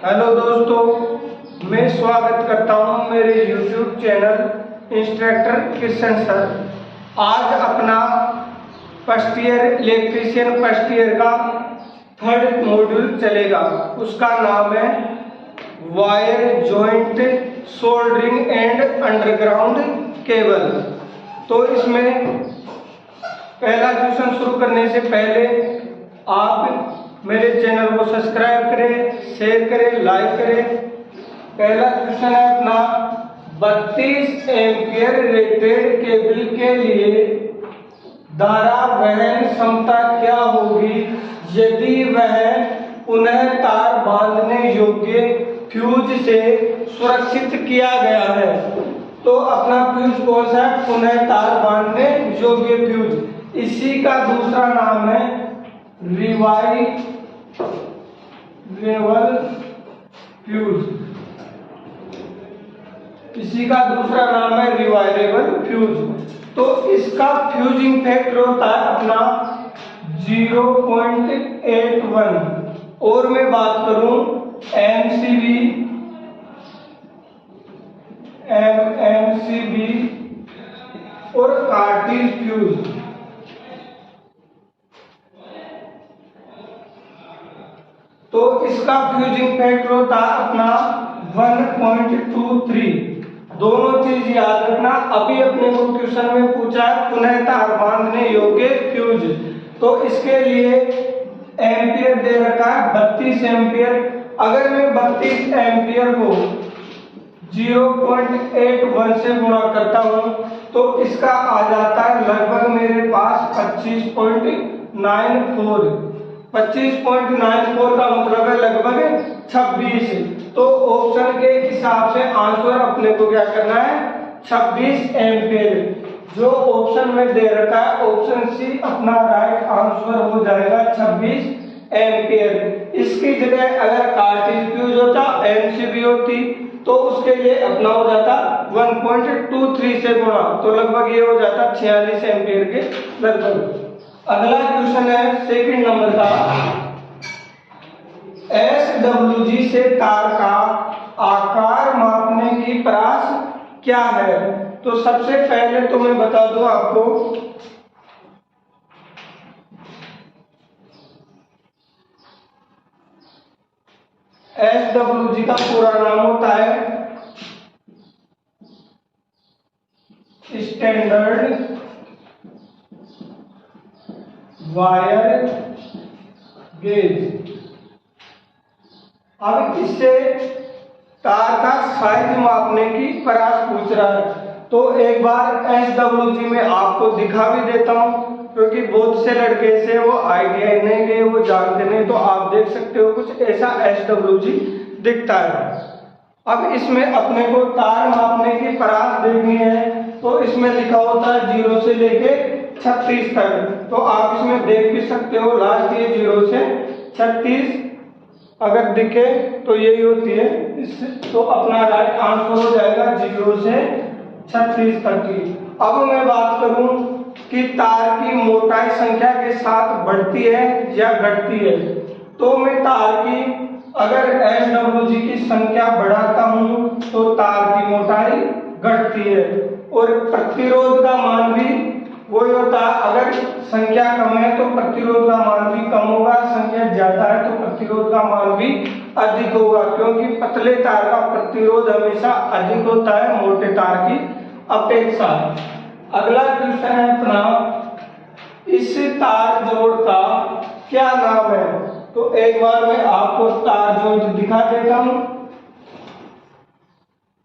Hello दोस्तों, मैं स्वागत करता हूं मेरे YouTube channel instructor Kishan sir. आज अपना first year electrician first year का थर्ड मॉड्यूल चलेगा। उसका नाम है wire joint soldering and underground cable. तो इसमें पहला क्वेश्चन शुरू करने से पहले आप मेरे चैनल को सब्सक्राइब करें, शेयर करें, लाइक करें। पहला क्वेश्चन है अपना 32 एम्पियर रेटेड केबल के लिए धारा वहन क्षमता क्या होगी यदि वह पुनः तार बांधने योग्य फ्यूज से सुरक्षित किया गया है। तो अपना फ्यूज कौन सा है? पुनः तार बांधने योग्य फ्यूज। इसी का दूसरा नाम है रिवाइवेबल फ्यूज। इसी का दूसरा नाम है रिवाइवेबल फ्यूज। तो इसका फ्यूजिंग फैक्टर होता है अपना 0.81। और मैं बात करूं एमसीबी और कार्टिज फ्यूज। तो इसका फ्यूजिंग फैक्टर होता है अपना 1.23। दोनों चीज याद रखना। अभी अपने को क्वेश्चन में पूछा है पुनः तार बांधने योग्य फ्यूज। तो इसके लिए एम्पियर दे रखा है 32 एम्पियर। अगर मैं 32 एम्पियर को 0.81 से गुणा करता हूं तो इसका आ जाता है लगभग मेरे पास 25.94। 25.94 का मतलब है लगभग 26। तो ऑप्शन के हिसाब से आंसर अपने को क्या करना है? 26 एम्पियर। जो ऑप्शन में दे रखा है ऑप्शन सी अपना राइट आंसर हो जाएगा 26 एम्पियर। इसकी जगह अगर कार्टिज फ्यूज होता, एमसीबी होती, तो उसके लिए अपना हो जाता 1.23 से गुणा, तो लगभग ये हो जाता 46 एम्पियर के लगभग। अगला क्वेश्चन है सेकंड नंबर का, SWG से तार का आकार मापने की परास क्या है? तो सबसे पहले तो मैं बता दूं आपको SWG का पूरा नाम होता है स्टैंडर्ड वायर गेज। अब इससे तार का साइज मापने की परास पूछ रहा है। तो एक बार SWG में आपको दिखा भी देता हूं, क्योंकि बहुत से लड़के से वो आइडिया नहीं गए, वो जानते नहीं। तो आप देख सकते हो कुछ ऐसा SWG दिखता है। अब इसमें अपने को तार मापने की परास देखनी है। तो इसमें लिखा होता है 0 से लेके 36 तक। तो आप इसमें देख भी सकते हो लास्ट ये 0 से 36 अगर दिखे तो यही होती है। तो अपना राइट आंसर हो जाएगा 0 से 36 तक की। अब मैं बात करूं कि तार की मोटाई संख्या के साथ बढ़ती है या घटती है। तो मैं तार की अगर SWG की संख्या बढ़ाता हूं तो तार की मोटाई घटती है। और प्रतिरोध का मान भी वही होता है। अगर संख्या कम है तो प्रतिरोध का मान भी कम होगा, संख्या ज्यादा है तो प्रतिरोध का मान भी अधिक होगा, क्योंकि पतले तार का प्रतिरोध हमेशा अधिक होता है मोटे तार की अपेक्षा। अगला क्वेश्चन है अपना, इस तार जोड़ का क्या नाम है? तो एक बार मैं आपको तार जॉइंट दिखा देता हूं।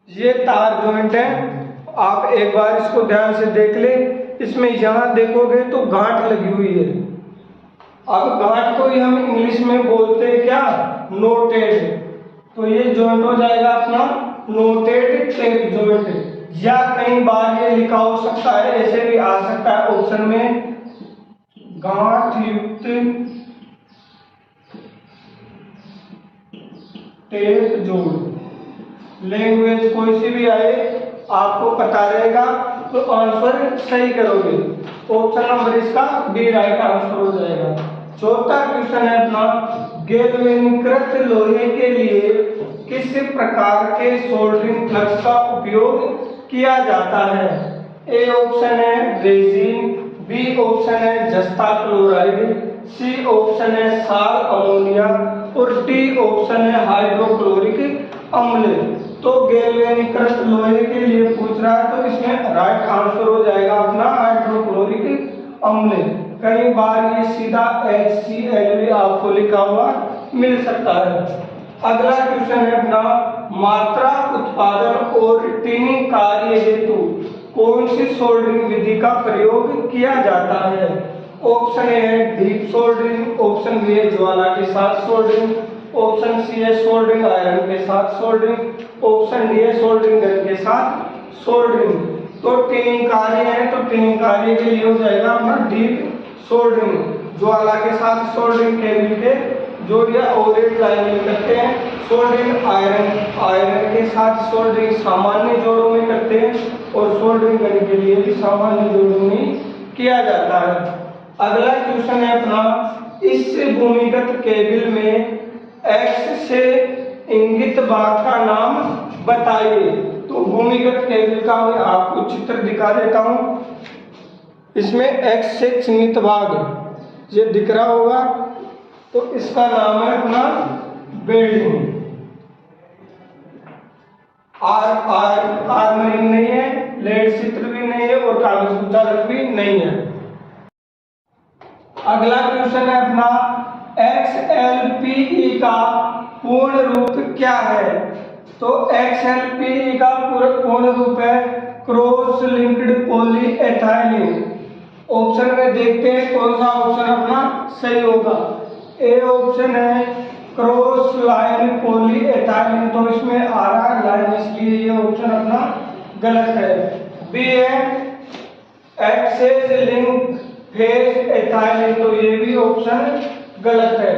ये तार जॉइंट है, आप एक बार इसको ध्यान से देख ले। इसमें यहां देखोगे तो गांठ लगी हुई है। अब गांठ को ही हम इंग्लिश में बोलते हैं क्या? नोटेड। तो ये जॉइंट हो जाएगा अपना नोटेड टेप जॉइंट। या कई बार ये लिखा हो सकता है, ऐसे भी आ सकता है ऑप्शन में, गांठ युक्त टेप जोड़। लैंग्वेज कोई सी भी आए आपको पता रहेगा तो आंसर सही करोगे। ऑप्शन नंबर इसका बी राइट आंसर हो जाएगा। चौथा क्वेश्चन है अपना, गैल्वेनीकृत लोहे के लिए किस प्रकार के सोल्डरिंग फ्लक्स का उपयोग किया जाता है? ए ऑप्शन है रेजिन, बी ऑप्शन है जस्ता क्लोराइड, सी ऑप्शन है साल अमोनिया और डी ऑप्शन है हाइड्रोक्लोरिक अम्ल। तो गैल्वेनीकृत लोहे के लिए पूछ रहा है तो इसमें राइट आंसर हो जाएगा अपना हाइड्रोक्लोरिक अम्ल। कई बार ये सीधा HCl भी आपको लिखा हुआ मिल सकता है। अगला क्वेश्चन है अपना मात्रा उत्पादन और टिनिंग कार्य हेतु कौन सी सोल्डरिंग विधि का प्रयोग किया जाता है? ऑप्शन ए है डीप सोल्डरिंग, ऑप्शन बी है ज्वाला के साथ सोल्डरिंग, ऑप्शन सी है सोल्डरिंग आयरन के साथ सोल्डरिंग, ऑप्शन डी है सोल्डरिंग गन के साथ सोल्डरिंग। तो टिनिंग कार्य है तो टिनिंग कार्य के लिए हो जाएगा अपना डीप सोल्डरिंग। ज्वाला के साथ सोल्डरिंग केबल के जोड़िया ओवरहेड लाइन में करते हैं। सोल्डरिंग आयरन के साथ सोल्डरिंग सामान्य जोड़ों में करते हैं और सोल्डरिंग गन के लिए भी सामान्य जोड़ों में किया जाता है। अगला क्वेश्चन है अपना इस भूमिगत केबल में एक्स से इंगित भाग का नाम बताइए। तो भूमिगत केबल का मैं आपको चित्र दिखा देता हूं। इसमें एक्स से चिन्हित भाग ये दिख रहा होगा तो इसका नाम है अपना बेल्डिंग। आर्मरिंग नहीं है, लेड चित्र भी नहीं है और कागज कुचालक भी नहीं है। अगला क्वेश्चन है अपना XLPE का पूर्ण रूप क्या है? तो XLPE का पूर्ण रूप है क्रॉस लिंक्ड पॉलीएथिलीन। ऑप्शन में देखते हैं कौन सा ऑप्शन अपना सही होगा। ए ऑप्शन है क्रॉस लाइन पॉलीएथिलीन, तो इसमें आ रहा है लाइन इसलिए ये ऑप्शन अपना गलत है। बी है एक्सेस लिंक फेस एथिलीन, तो ये भी ऑप्शन गलत है।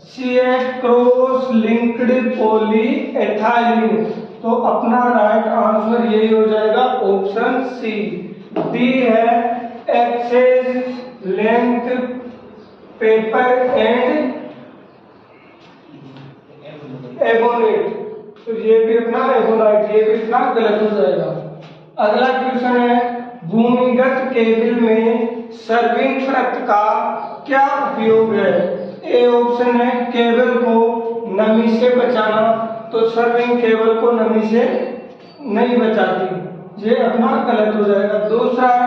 सी है क्रॉस लिंक्ड पॉलीएथिलीन, तो अपना राइट आंसर यही हो जाएगा ऑप्शन सी। डी है एक्सेस लेंथ पेपर एंड एबोनेट, तो ये भी अपना एबोनाइट, ये भी अपना गलत हो जाएगा। अगला क्वेश्चन है भूमिगत केबल में सर्विंग परत का क्या उपयोग है? ए ऑप्शन है केबल को नमी से बचाना, तो सर्विंग केबल को नमी से नहीं बचाती, ये अपना गलत हो जाएगा। दूसरा है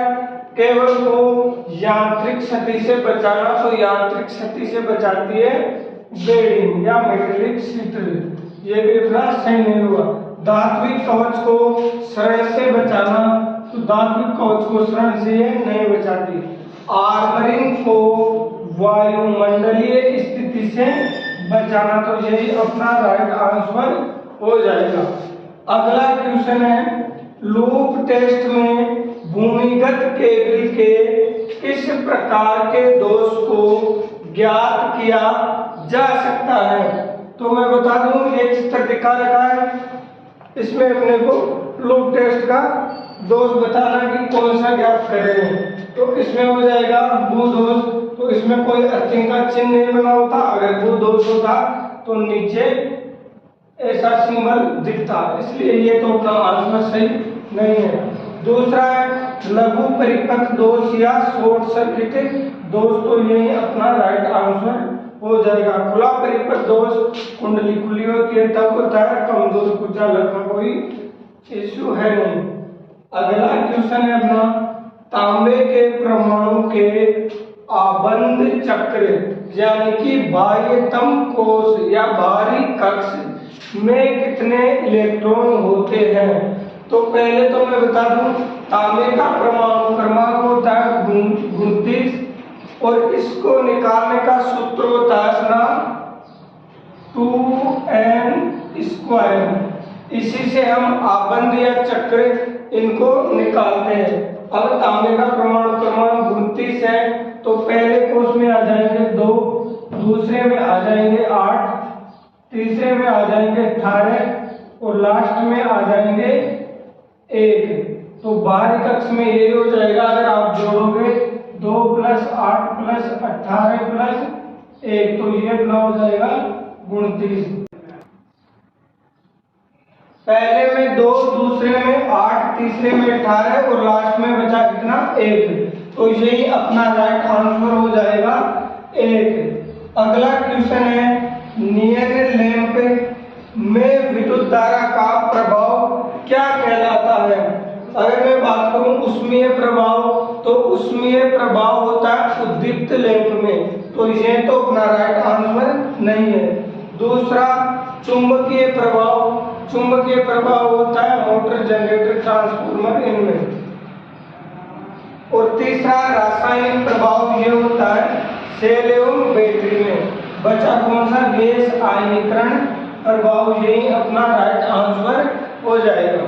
केबल को यांत्रिक क्षति से बचाना, तो यांत्रिक क्षति से बचाती है बेडिंग या मेटेलिक शीट, ये भी अपना सही नहीं हुआ। धात्विक कवच को शरण से बचाना, तो धात्विक कवच को शरण से नहीं बचाती। आर्मरिंग को वायुमंडलीय स्थिति से बचाना, तो यही अपना राइट आंसर हो जाएगा। अगला क्वेश्चन है लूप टेस्ट में भूमिगत केबल के किस प्रकार के दोष को ज्ञात किया जा सकता है? तो मैं बता दूं ये चित्र दिखा रखा है, इसमें अपने को लूप टेस्ट का दोष बताना कि कौन सा ज्ञात कर रहे हैं। तो इसमें हो जाएगा भू दोष, तो इसमें कोई अर्थिंग का चिन्ह नहीं बना होता, अगर भू दोष होता तो नीचे ऐसा सिंबल दिखता, इसलिए ये तो अपना आंसर सही नहीं है। दूसरा है लघु परिपथ दोष या शॉर्ट सर्किट दोष, तो यही अपना राइट आंसर हो जाएगा। खुला परिपथ दोष कुंडली खुली होती है तब होता है, कमजोर कुचालक का कोई इश्यू है नहीं। अगला क्वेश्चन है अपना तांबे के परमाणु के आबंध चक्र यानी कि बाह्यतम कोश या बाहरी कक्ष में कितने इलेक्ट्रॉन होते हैं? तो पहले तो मैं बता दूं तांबे का परमाणु क्रमांक होता है 29 और इसको निकालने का सूत्र होता है अपना 2n²। इसी से हम आबंध या चक्र इनको निकालते हैं। अब तांबे का परमाणु क्रमांक 29 है तो पहले कोष में आ जाएंगे 2, दूसरे में आ जाएंगे 8, तीसरे में आ जाएंगे 18 और लास्ट में आ जाएंगे 1। तो बाहरी कक्ष में ये हो जाएगा, अगर आप जोड़ोगे 2 + 8 + 18 + 1, तो ये अपना हो जाएगा 29। पहले में 2, दूसरे में 8, तीसरे में 18 और लास्ट में बचा कितना 1, तो यही अपना राइट आंसर हो जाएगा 1। अगला क्वेश्चन है नियन लैंप में विद्युत धारा का प्रभाव क्या कहलाता है। अगर मैं बात करूं उष्मीय प्रभाव, तो उष्मीय प्रभाव होता है उद्दीप्त लैंप में, तो ये तो अपना राइट आंसर नहीं है। दूसरा चुंबकीय प्रभाव, चुंबकीय प्रभाव होता है मोटर, जनरेटर, ट्रांसफार्मर इनमें। और तीसरा रासायनिक प्रभाव ये होता है सेल एवं बैटरी में। बचा कौन सा, गैस आयनीकरण प्रभाव, यही अपना राइट आंसर हो जाएगा।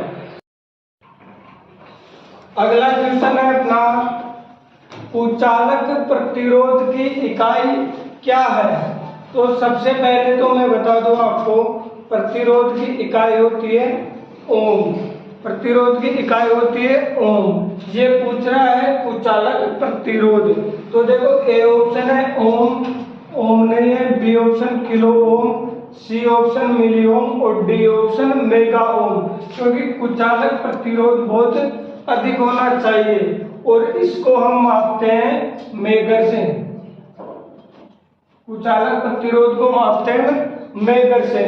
अगला क्वेश्चन है अपना कुचालक प्रतिरोध की इकाई क्या है। तो सबसे पहले तो मैं बता दूं आपको, प्रतिरोध की इकाई होती है ओम, प्रतिरोध की इकाई होती है ओम। ये पूछ रहा है कुचालक प्रतिरोध, तो देखो ए ऑप्शन है ओम, ओम नहीं है, B option kilo ohm, C option milli ohm और डी ऑप्शन मेगा ओम, क्योंकि कुचालक प्रतिरोध बहुत अधिक होना चाहिए और इसको हम मापते हैं मेगर से। कुचालक प्रतिरोध को मापते हैं मेगर से,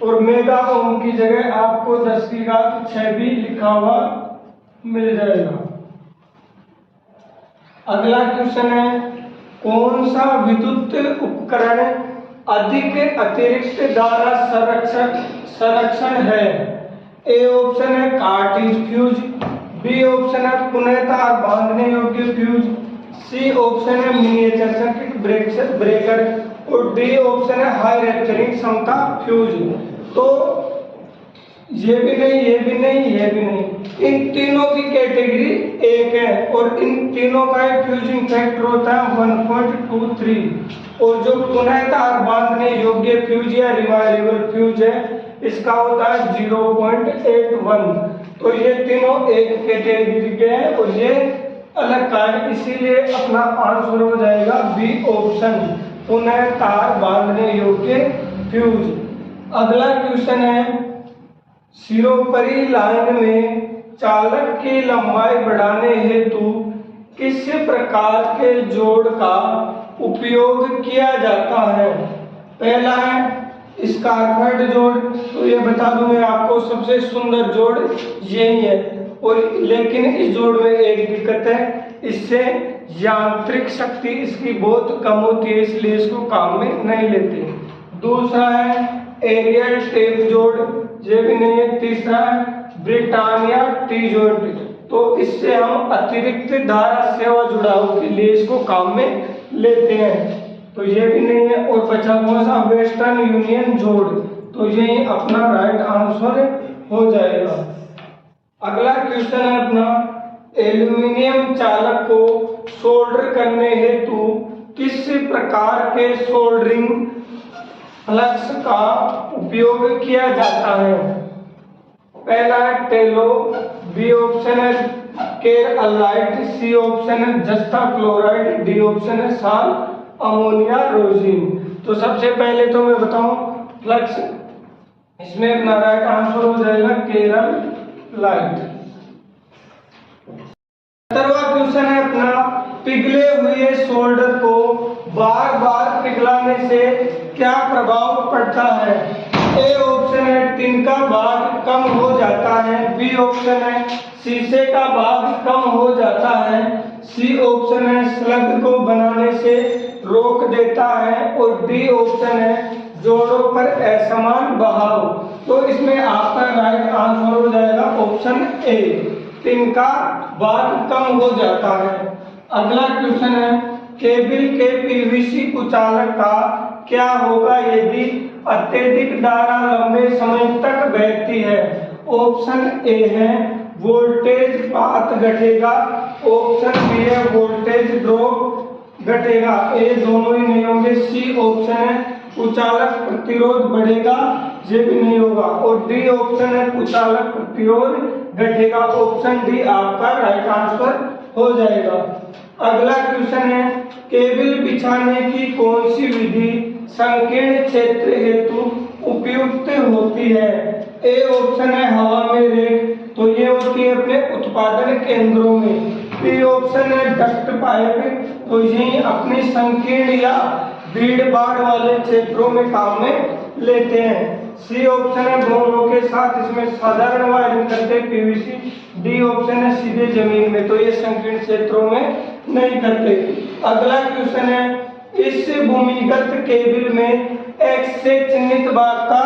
और मेगा ओम की जगह आपको 10 की घात 6 भी लिखा हुआ मिल जाएगा। अगला क्वेश्चन है कौन सा विद्युत उपकरण अधिक अतिरिक्त धारा संरक्षण है। ए ऑप्शन है कार्टिज फ्यूज, बी ऑप्शन है पुनः तार बांधने योग्य फ्यूज, सी ऑप्शन है मिनिएचर सर्किट ब्रेकर और डी ऑप्शन है हाई रैप्चरिंग क्षमता फ्यूज। तो ये भी नहीं, ये भी नहीं, ये भी नहीं, इन तीनों की कैटेगरी एक है और इन तीनों का फ्यूजिंग फैक्टर होता है 1.23 और जो पुनः तार बांधने योग्य फ्यूज या रिवाइलेबल फ्यूज है इसका होता है 0.81। तो ये तीनों एक कैटेगरी के हैं और ये अलग का है, इसीलिए अपना आंसर हो जाएगा बी ऑप्शन, पुनः तार बांधने योग्य फ्यूज। अगला क्वेश्चन है सिरोपरी लाइन में चालक की लंबाई बढ़ाने हेतु किस प्रकार के जोड़ का उपयोग किया जाता है। पहला है स्कारफेड जोड़, तो ये बता दूं मैं आपको सबसे सुंदर जोड़ यही है, और लेकिन इस जोड़ में एक दिक्कत है, इससे यांत्रिक शक्ति इसकी बहुत कम होती है, इसलिए इसको काम में नहीं लेते। दूसरा है एरियल टेप जोड़, ये भी नहीं है। तीसरा है ब्रिटानिया टी जॉइंट, तो इससे हम अतिरिक्त धारा सेवा जुड़ाव के लिए इसको काम में लेते हैं, तो ये भी नहीं है। और बचा कौन सा, वेस्टर्न यूनियन जोड़, तो यही अपना राइट आंसर हो जाएगा। अगला क्वेश्चन है अपना एल्यूमिनियम चालक को सोल्डर करने हेतु किस प्रकार के सोल्डरिंग फ्लक्स का उपयोग किया जाता है। पहला है टेलो, बी ऑप्शन है केर अलाइट, सी ऑप्शन है जस्ता क्लोराइड, डी ऑप्शन है साल अमोनिया रोजिन। तो सबसे पहले तो मैं बताऊं फ्लक्स, इसमें अपना राइट आंसर हो जाएगा केरल लाइट। 17वां क्वेश्चन है अपना पिघले हुए सोल्डर को बार बार पिघलाने से क्या प्रभाव पड़ता है। ए ऑप्शन है टिन का भाग कम हो जाता है, बी ऑप्शन है शीशे का भाग कम हो जाता है, सी ऑप्शन है स्लग को बनाने से रोक देता है और डी ऑप्शन है जोड़ों पर असमान बहाव। तो इसमें आपका राइट आंसर हो जाएगा ऑप्शन ए, टिन का भाग कम हो जाता है। अगला क्वेश्चन है केबल के पीवीसी कुचालक का क्या होगा यदि अत्यधिक धारा लंबे समय तक बहती है। ऑप्शन ए है वोल्टेज पात घटेगा, ऑप्शन बी है वोल्टेज ड्रॉप घटेगा, ए दोनों ही नहीं होंगे, सी ऑप्शन है कुचालक प्रतिरोध बढ़ेगा, ये भी नहीं होगा, और डी ऑप्शन है कुचालक प्रतिरोध घटेगा। ऑप्शन डी आपका राइट आंसर हो जाएगा। अगला क्वेश्चन है, केबल बिछाने की कौन सी विधि संकीर्ण क्षेत्र हेतु उपयुक्त होती है? ए ऑप्शन है हवा में रेक, तो ये होती है अपने उत्पादन केंद्रों में। बी ऑप्शन है डक्ट पाइप, तो यही अपनी संकीर्ण या भीड़ भाड़ वाले क्षेत्रों में काम में लेते हैं। सी ऑप्शन है दोनों के साथ इसमें साधारण वायरिंग करते पीवीसी। डी ऑप्शन है सीधे जमीन में, तो ये संकीर्ण क्षेत्रों में नहीं करते। अगला क्वेश्चन है, इस भूमिगत केबल में एक्स से चिन्हित भाग का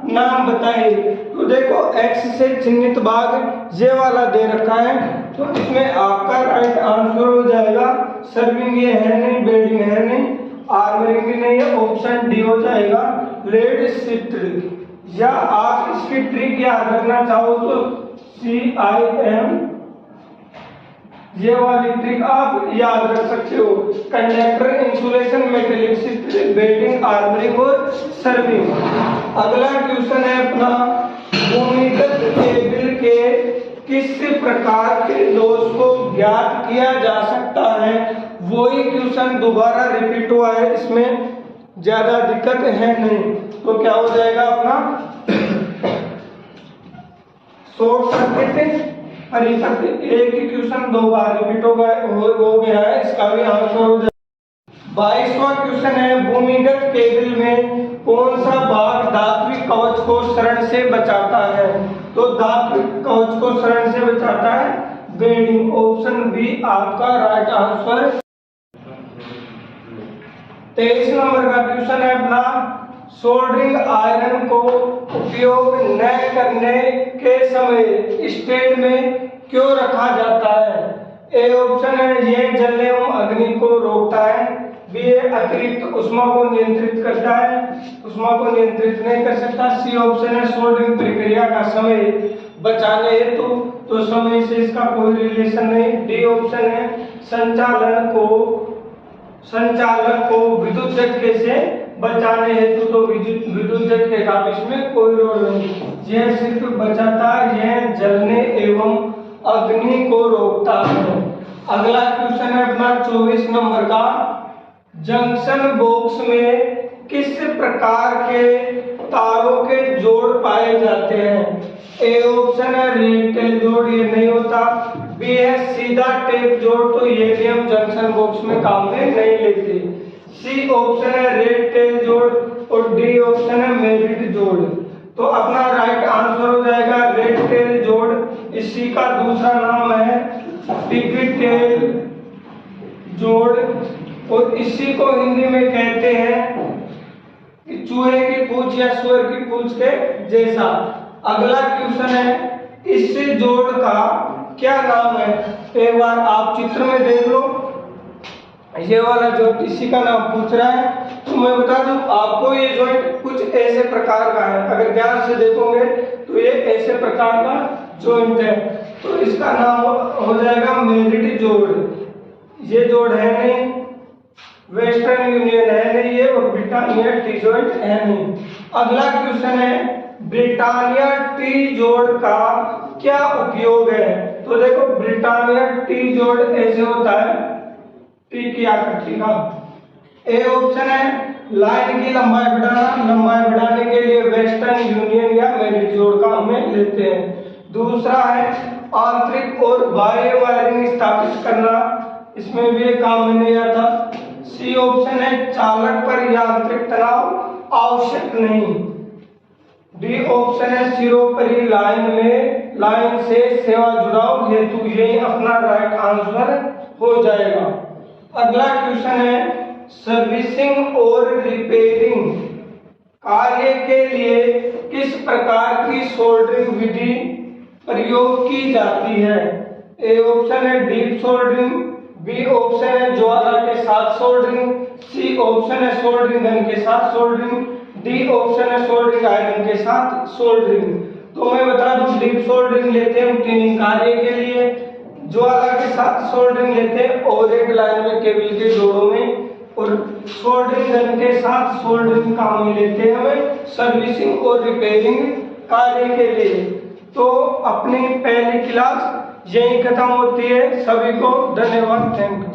नाम बताइए। तो देखो एक्स से चिन्हित भाग ये वाला दे रखा है, तो इसमें आपका राइट आंसर हो जाएगा सर्विंग, ये है नहीं, बेडिंग है नहीं, आर्मरिंग भी नहीं है, ऑप्शन डी हो जाएगा लेड शिफ्ट। या आप इसकी ट्रिक याद रखना चाहो तो CIM, ये वाली ट्रिक आप याद रख सकते हो। Conductor, insulation, metallic sheath, bedding, armouring और सर्विंग। अगला क्वेश्चन है अपना, भूमिगत केबल के किस प्रकार के दोष को ज्ञात किया जा सकता है? वही क्वेश्चन दोबारा रिपीट हुआ है, इसमें ज्यादा दिक्कत है नहीं। तो क्या हो जाएगा अपना शॉर्ट सर्किट, परिपथ। एक ही क्वेश्चन दो बार रिपीट हो गया है, इसका भी आंसर हो जाएगा। 22वां क्वेश्चन है, भूमिगत केबल में कौन सा भाग धात्विक कवच को शरण से बचाता है? तो धात्विक कवच को शरण से बचाता है बेडिंग, ऑप्शन बी आपका राइट आंसर। 23 नंबर का क्वेश्चन है अपना, सोल्डरिंग आयरन को उपयोग न करने के समय स्टैंड में क्यों रखा जाता है? ए ऑप्शन है ये जलने एवं अग्नि को रोकता है। बी ये अतिरिक्त उष्मा को नियंत्रित करता है, उष्मा को नियंत्रित नहीं कर सकता। सी ऑप्शन है सोल्डरिंग प्रक्रिया का समय बचाने हेतु, तो समय से इसका कोई रिलेशन नहीं। डी ऑप्शन है संचालक को विद्युत झटके से बचाने हेतु, तो विद्युत झटके का इसमें कोई रोल नहीं। यह सिर्फ बचाता है, यह जलने एवं अग्नि को रोकता है। अगला क्वेश्चन है अपना 24 नंबर का, जंक्शन बॉक्स में किस प्रकार के तारों के जोड़ पाए जाते हैं? ए ऑप्शन है रेड टेल जोड़, ये नहीं होता। बी है सीधा टेप जोड़, तो ये भी हम जंक्शन बॉक्स में काम में नहीं लेते। सी ऑप्शन है रेड टेल जोड़ और डी ऑप्शन है मेरिट जोड़। तो अपना राइट आंसर हो जाएगा रेड टेल जोड़। इसी का दूसरा नाम है पिग टेल जोड़, और इसी को हिंदी में कहते हैं चूहे की पूंछ या सुअर की पूंछ के जैसा। अगला क्वेश्चन है, इस जोड़ का क्या नाम है? एक बार आप चित्र में देख लो, ये वाला जॉइंट इसी का नाम पूछ रहा है। तो मैं बता दूं आपको, ये जॉइंट कुछ ऐसे प्रकार का है, अगर ध्यान से देखोगे तो ये ऐसे प्रकार का जॉइंट है, तो इसका नाम हो जाएगा मेरिट जोड़। ये जोड़ है नहीं, वेस्टर्न यूनियन है नहीं, ये ब्रिटानिया टी जॉइंट है नहीं। अगला क्वेश्चन है, ब्रिटानिया टी जोड़ का क्या उपयोग है? तो देखो ब्रिटानिया टी जोड़ ऐसे होता है, टी की आकृति का। ए ऑप्शन है लाइन की लंबाई बढ़ाने के लिए वेस्टर्न यूनियन या मेरिट जोड़ का हमें लेते हैं। दूसरा है आंतरिक और बाह्य वायरिंग स्थापित करना, इसमें भी काम में नहीं आता। सी ऑप्शन है चालक पर यांत्रिक तनाव आवश्यक नहीं। डी ऑप्शन है सिरोपरी लाइन से सेवा जुड़ाव हेतु, यही अपना राइट आंसर हो जाएगा। अगला क्वेश्चन है, सर्विसिंग और रिपेयरिंग कार्य के लिए किस प्रकार की सोल्डरिंग विधि प्रयोग की जाती है? ए ऑप्शन है डीप सोल्डरिंग, बी ऑप्शन है ज्वाला के साथ सोल्डरिंग, सी ऑप्शन है सोल्डरिंग गन के साथ सोल्डरिंग, डी ऑप्शन है सोल्डरिंग आयरन के साथ सोल्डरिंग। तो मैं बता दूं डीप सोल्डरिंग लेते हैं टिनिंग कार्य के लिए, ज्वाला के साथ सोल्डरिंग लेते हैं ओवरहेड लाइन में केबल के जोड़ों में, और सोल्डरिंग गन के साथ सोल्डरिंग काम में लेते हैं हमें सर्विसिंग और रिपेयरिंग कार्य के लिए। तो अपनी पहली क्लास यही खत्म होती है। सभी को धन्यवाद, थैंक यू।